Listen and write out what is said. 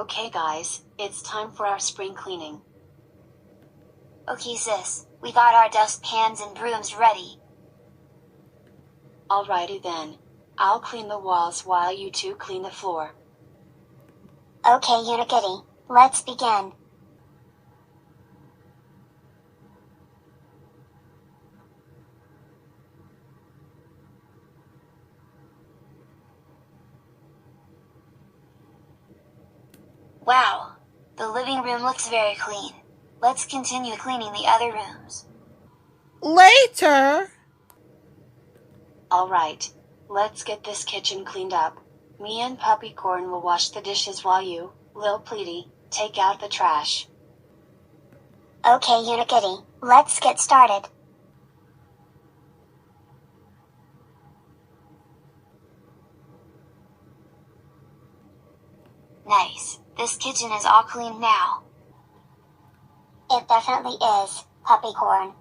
Okay guys, it's time for our spring cleaning. Okay sis, we got our dustpans and brooms ready. Alrighty then. I'll clean the walls while you two clean the floor. Okay Unikitty, let's begin. Wow, the living room looks very clean. Let's continue cleaning the other rooms. Later. Alright, let's get this kitchen cleaned up. Me and Puppycorn will wash the dishes while you, Lil'Petey, take out the trash. Okay Unikitty, let's get started. Nice, this kitchen is all clean now. It definitely is, Puppycorn.